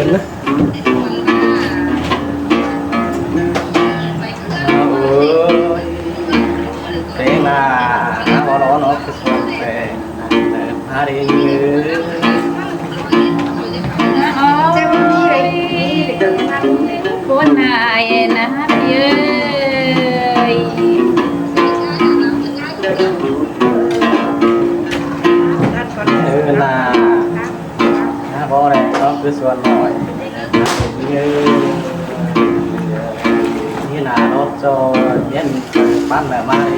gần đó thế là nó đó nó cứ xuống về hai đi của này nè ơi là bò này nó cứ xuân nổi như là nó cho nhân ban là mai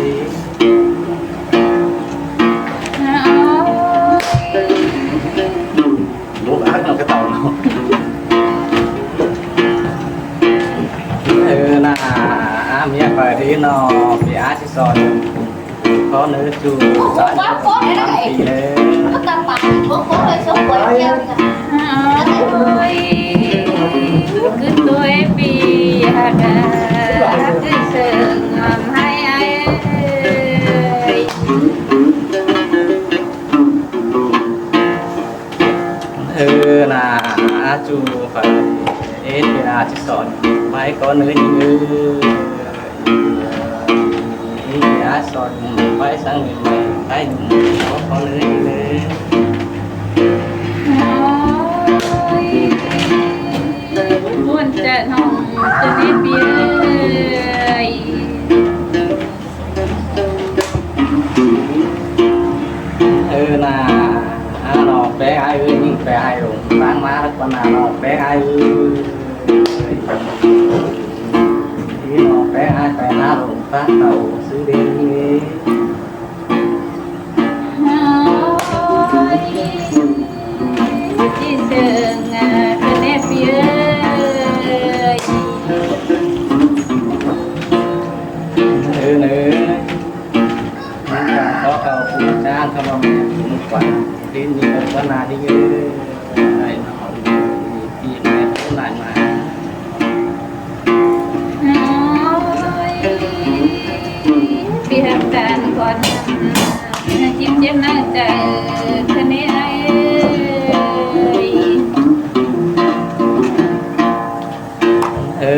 bố ác nó cái tàu nó là miệng phải đi nó bị ác chứ soi có nữa chú thì cứ tôi bị hạt cứ sợ ngầm hay ai là chú phải ít là chứ soi mấy có nữa như giá soi phải sang người mày phải có con nữa như buồn trận hồng tôi biết biết là nó bé ai ơi nhưng bé ai rồi bán má đất con nào nó bé ai ơi thì nó bé ai bé nào rồi phát đầu xứ đen nghe chỉ sợ cái nét biết nữa có cầu phụ trang không mà một quản đến như một con nào đi như này nó bị mẹ cũng lại mà bị hấp tàn còn chim chém năng chờ cái nét ai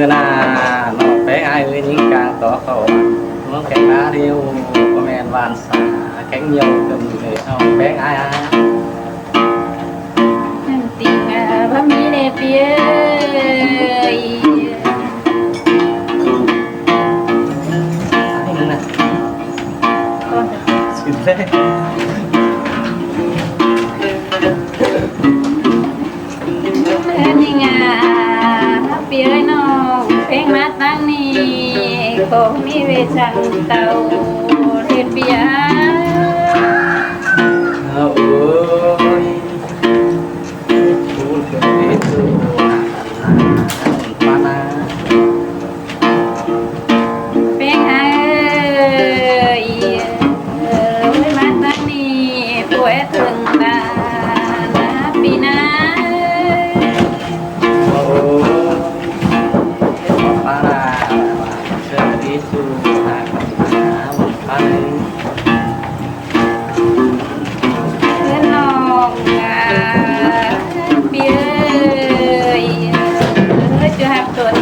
là nó bé ai ơi những càng tỏ khẩu nó cánh đá điêu có men vàng xả cánh nhiều cầm để không bé ai ai tình bấm mi đẹp biết xin phép nhưng biết nó phèn mắt tăng ni có mi về chẳng tàu thiệt biết ôi chú cần biết phèn ơi với mắt tăng ni tuổi thường là pina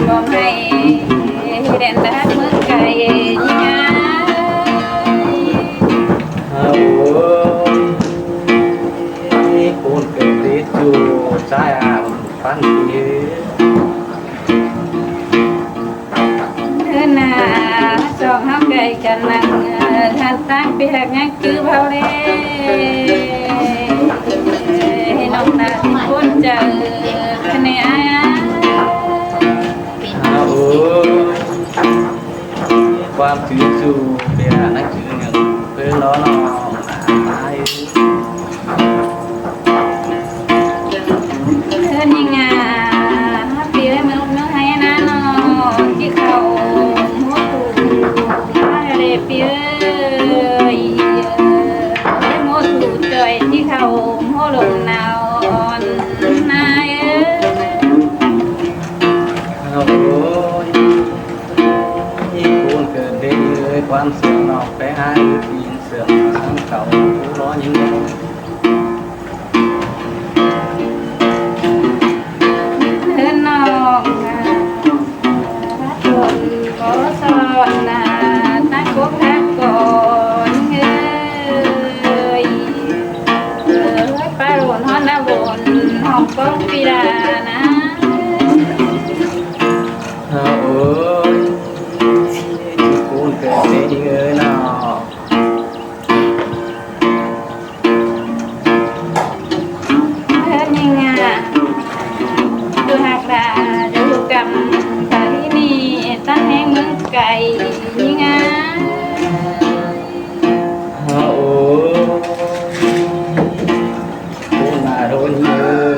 mong hay đèn đá mưa cày nha con cần đi chú trai à phan kia na cho hấp gầy cả năng than tăng bị hạt ngang chữ bao lê nông na con chờ cái này aiความถือจูเปียนักถืออย่างเพื่อนล้อน้องตายนี่ไงปีเลยมันอุ้มน้องให้นะน้องที่เขาหัวปูอะไรปีเลยหัวถูจอยที่เขาหัวลงนาวนายความเสื่อมนอกไปหาปีนเสื่อมทั้งเก่าล้อยิง ป้องปีดานะ เอ้ยกูเกิดเป็นเงินเนาะ เพื่อนยังไงดูหักดาดูกำไปนี่ตั้งแห่งเมืองไก่ยังไง โอ้กูน่าโดนเยอะ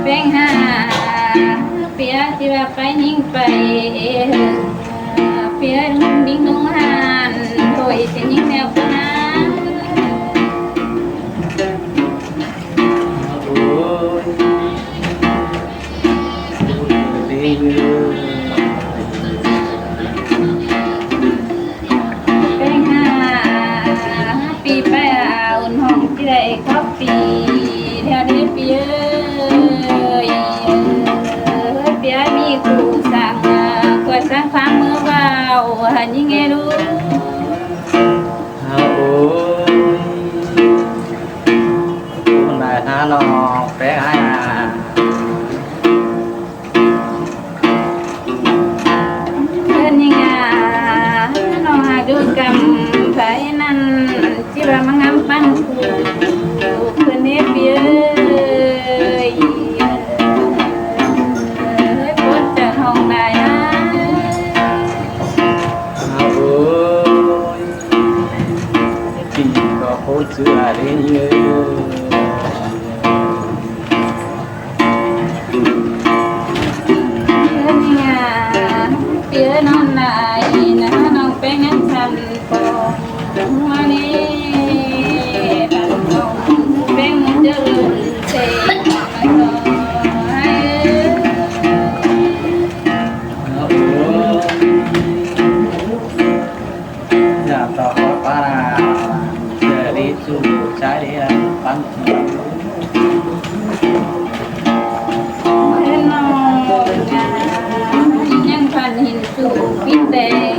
เป็นหาเปียที่ว่าไปนิ่งไปเปียดิ้งดงหันโดยจะยิ่งแนวกันนะ โอ้ยกูเป็นเงิน เป็นหาปีไปอุ่นห้องที่ได้ครับปีแถวนี้เปียเปียมีครูสั่งก็สร้างความมือเบาหันยิ่งไงรู้ โอ้ยคนได้หาน้องแป้งไอ้ เพื่อนยังไงน้องหาดูกำไผนั่นจิรามางามปั้นคู่เพื่อนเนเปียปวดจะห้องได้นะ โอ้ยพี่ก็พูดเสือได้เยอะ เปียนอนไหนนะน้องเป็นงั้นฉันปองมานี่ตัดน้องเป็นเดินเซมาต่อให้ อยากต่อปาราเจอดีจูใช้ดีนะปัน ให้น้องยังพันหินสูงปิดแดง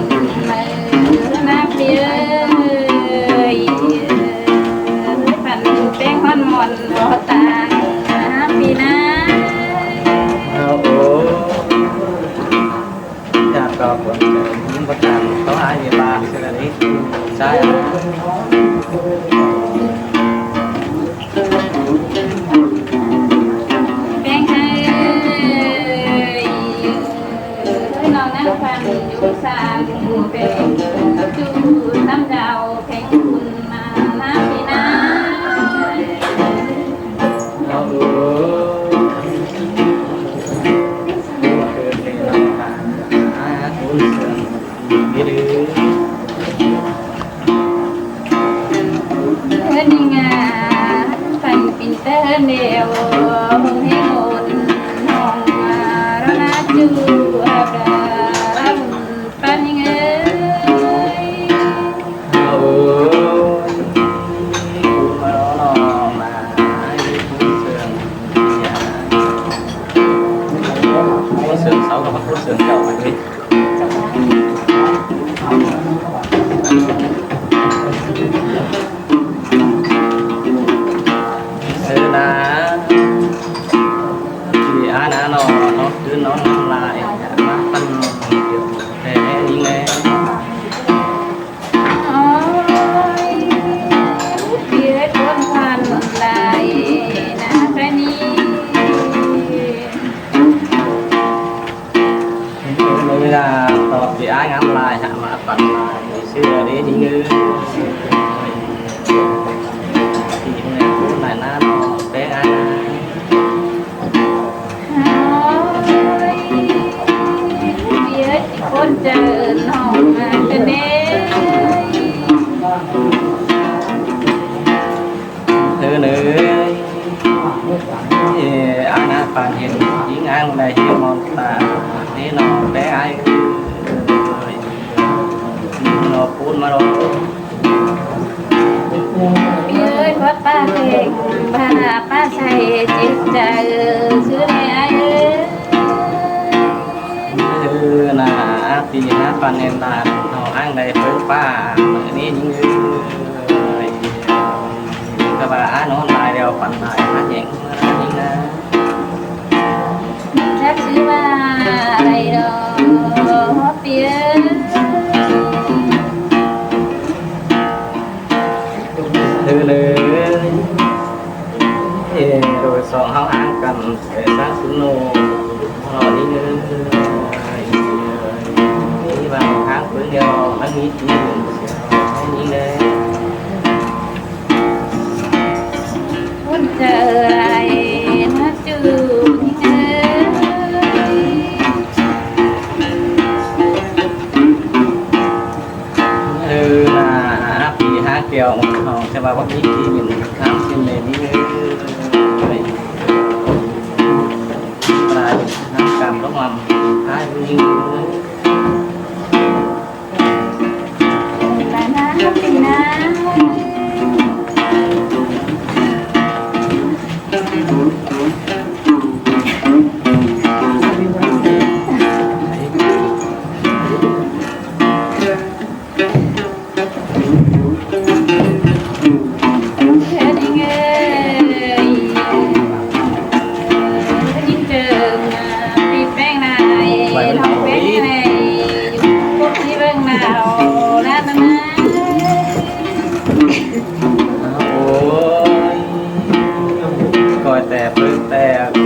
มานาเปียพันเป็นฮอนมอนรอตาปีนะ โอ้อยากต่อคนเจอยิ้มประจำเขาหายบาเจอดีจูใช้ แป้งให้น้องนั่งฟังอยู่สามเป็นจูน้ำดาวแข่งคุณมาหน้าปีหน้า โอ้เกิดเป็นน้องหาคุณเสือดีดี เพื่อนยังไงฟันปินเตอร์เดียวมึงให้หมดน้องมาแล้วนะจูอาบดาปันยังไง โอ้ยคุณมาล้อหลอกมาให้คุณเสืออย่าคุณเสือเสากับคุณเสือเก่ามาดิเสือนะที่อาณาหนอเนาะคือน้องน้ำลายมาปั้นเกี่ยวแต่ยังไง โอ้ยเพียรคนพันลายนะพระนี้ ในเวลาตอบที่อายงามลายหามาปัดลายเชื่อดีจริงเออที่เนี่ยพูดหลายหน้าเนาะแป้งอายนะ เพียรคนเจอน้องมากันเด้ เธอเนยอายนะผ่านเห็นหญิงอ้างในที่มองตานี่เนาะแป้งอายเนาะพูดมาเนาะ เพียรพอดป้าเก่งบ้าป้าใส่จิตใจซื้อในไอ้ คือนะปีนะปันเนนตาเนาะอ้างในเพิ่งป้านี่ยิงเอ้ย thư lưới rồi sọ háo hán cầm để sát xuống nô họ đi đi vào tháng với nhau anh nghĩ chỉ như thế muốn trời nó chưa là vì hát kiểu họ sẽ vào bác ý thì mình khám xin lên đi là hát cảm lúc mà hai như là nó tình na coi tè bớt tè thì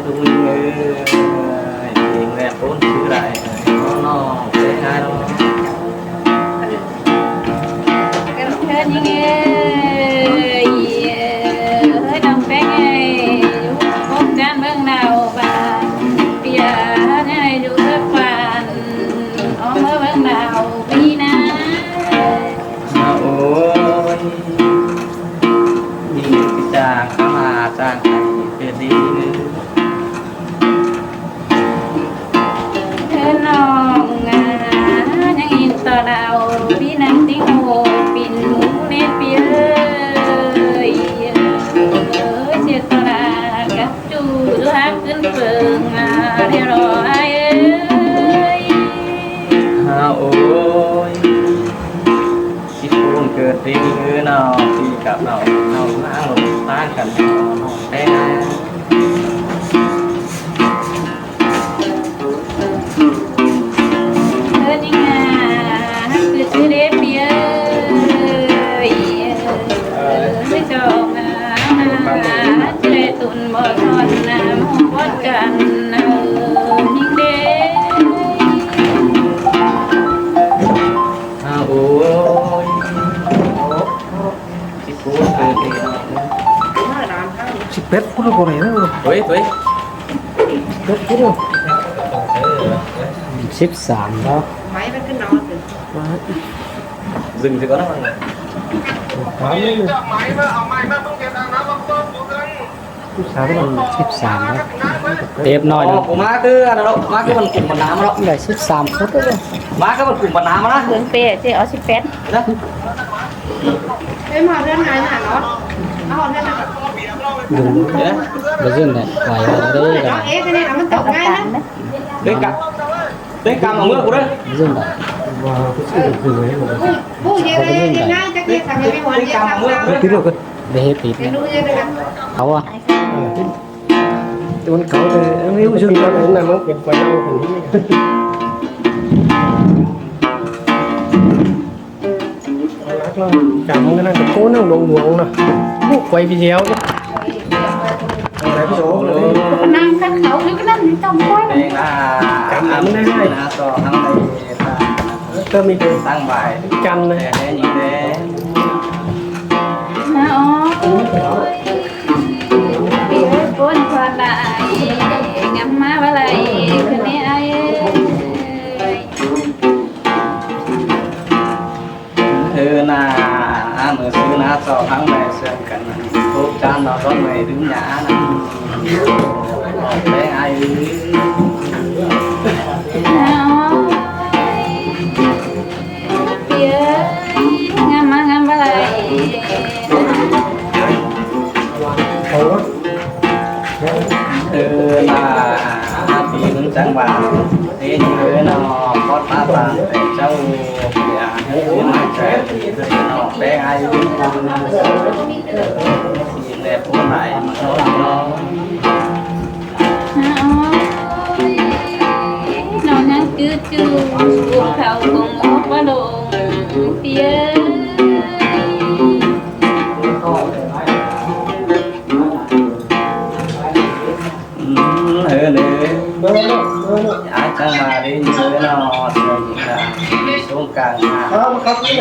đúng như tiền đẹp vốn chữ đại nó dễ hai đâu thế nhưng hơi đồng bé nghe không gian bên nào và bây giờ này dù rất phản ở mới bên nào đi na ôi đi chàng khá mà chàng phải đi thế non những in tờ đào đi nắng tiếng hồ pin mũ nét phía chia tờ đà các chú đưa hátขึ้นเฟืองเดี๋ยวรอไอ้โอ้ยคิดคูนเกิดดีเงินเอาที่กับเราเอาหน้าลงต้านกันได้ไงคือเด็ดเบี้ยไม่จองจะได้ตุนบ่ทอนน้ำวัดกันยิ่งเด็ดโอ้ยคิดคูนเกิดดีเนาะ18 phút rồi này nữa tuổi tuổi 18 phút rồi 13 đó máy vẫn cứ nói dừng thì có nó mà quá nữa sáng mình 13 đó tiếp nói nữa của má cứ ăn đâu má cứ mình cùng mình làm đó là 13 phút đó má cứ mình cùng mình làm đó เรื่องเปย์ที่เอา18 đó em hỏi lên này là nó hỏi lên là đúng vậy đó bây giờ này phải ở đây nó là ế cái này là nó tổng ngay đó đến cam mà mưa của đây bây giờ này và cái sự được rồi bu về đây đi ngay chắc kia thằng em hỏi cam mà mưa tí rồi cơ để hết tí cái nuôi đây là cậu à tôi muốn cậu thì em hiểu dừng ra để làm không quay đâu cảm ơn cái này cố nó độ nguồn nè quay video chứ này cái số cái năng các khẩu cái năng trong quá đây là cảm ơn đây là so thằng này cơm đi tăng bài canh này để như thế cuốn khoan lại ngắm má vào lại cứ nghe ai thứ là mở xứ na so thằng này xem cảnh tốt chan nó có người đứng nhã này bé ai ngắm vào lại thứ là tiếng trắng vàng thế như nó có tá tàn để châu nhà thứ là trẻ thì nó bé ai nhìn đẹp của lại mà nó nhắn cứ chú khẩu cùng ốc vào đồ phía คุ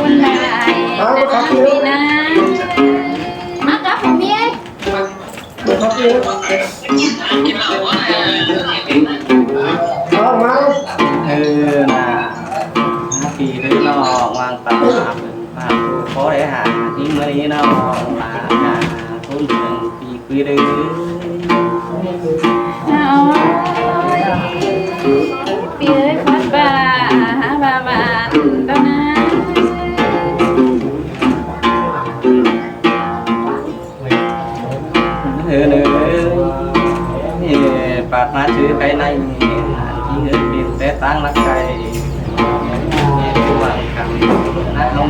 ณนายนะพี่นะมากับผมเมีย เออนะปีหรือน้องวางตามาขอได้หาที่เมื่อนี้น้องมาทุ่นถึงปีคุยเลย ปีเอ้ยพัดบาบาบาตอนนั้น เออเนอปาดมาชื่อใครในที่เงินบินแต่ตั้งรักใจวางคำน้าน้อง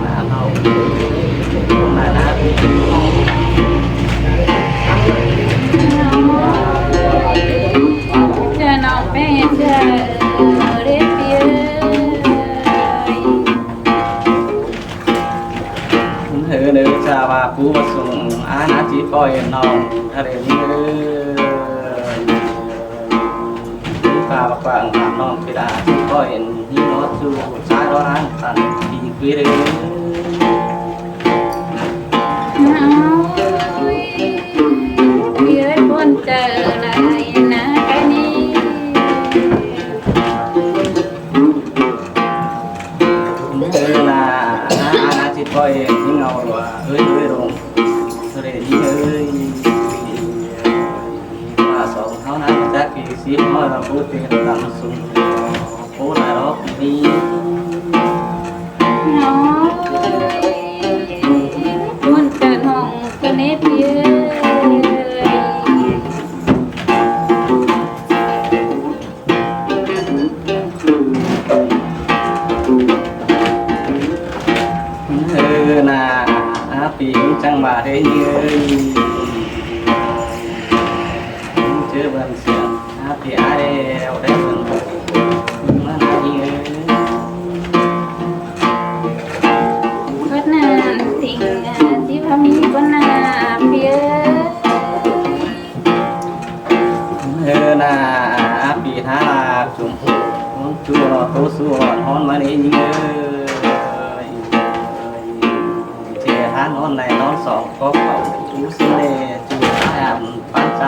น้าน้องน้าพี่ เจอน้องแม่เจอเรียบเปีย เออเนอชาบาผู้ประสงค์อาณาจิปล่อยน้องอะไรนี่เออปาปางน้องพิดาจิปล่อยนี่น้องจูชายร้อนตันปีคุยเลย เปียบนเจออะไรนะกันนี่ เออนาอาณาจิปล่อยนี่เงาว่าเอ้ยลงเรยเอ้ยมาสองเท่านั้นจะกี่สิบมาพูดเป็นตำสุนพูดอะไรดี น้องบนเจอห้องกันนี่เปีย เออนาปีจังมาได้เยอะเจอบันเสียปีอะไรเราได้เงินมันเยอะ ก็นานสิ่งที่พามีก็นาเปีย เออนาปีท่าลาจุ่มจัวโตสัวฮอนมาได้เยอะเจ้าท่านอนในนอนสองก็เขาจูสิเนจูท่าปันใจ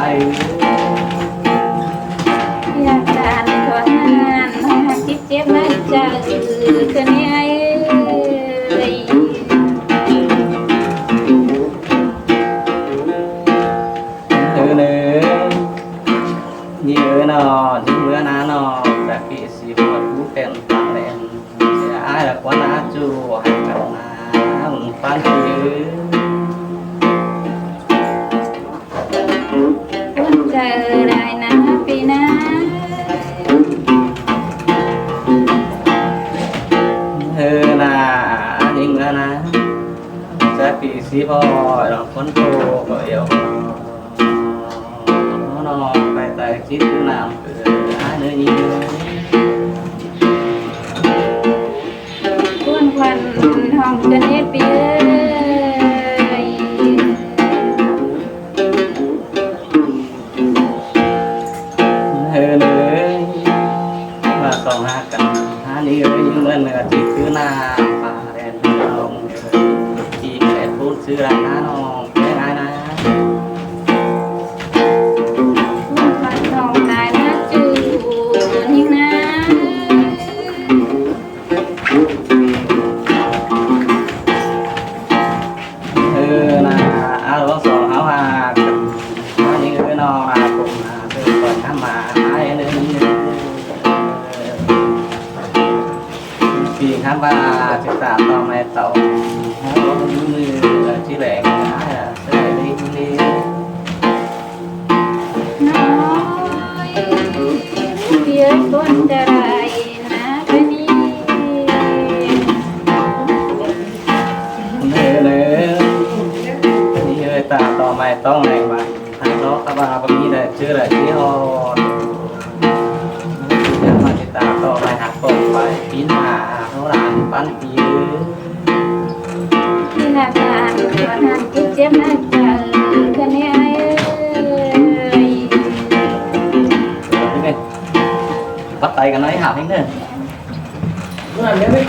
อยากการทวนงานน้องหักที่เจ็บมาจากคืนนี้เอ้ย เออเนอเยอะนอที่เมื่อนานาแต่ปีสีหัวผู้เป็นตาแดงเสียอายหลักว่านาจูให้กับนาฟันคือ คนเจอได้นะปีหน้า เออนายิ่งแล้วนะจะปีสีพอเราคนโตก็เอวนอนไปแต่คิดถึงน้ำเกิดหาเนื้อยิ่ง คนควันห้องจะเน็ตปีเอ้ย เออเลยมาสองหากันหานี้เลยยิ่งเมื่อเนื้อจิตคือน้ำป่าแดนน้องจีแก่พูดซื้อร้านน้องแค่ไหนนะ คนควันห้องได้นะจูนิ่งนะ เออนะเอาลองสองเอาหายิ่งเออนอนมาผมมาเดินก่อนข้ามมาหายเลยปีข้ามบ้าจะตามต่อไม่ต่อมือที่แหลกหายเสียดีดี น้อยเปียคนจะได้นะกันนี่ เนื้อเนื้อนี่เลยตาต่อไม่ต้องไหนบ้างทางน้องตาบาแบบนี้เลยชื่ออะไรที่ฮอนจะมาติดตามต่อไปหักตกไปปีหน้าเขาหลังปั้นปี ที่หน้าตาตัวนั้นที่เจ็บมาจากคืนนี้เอ้ย นี่ไง cái nói hảo thế nữa Nó làm nhớ biết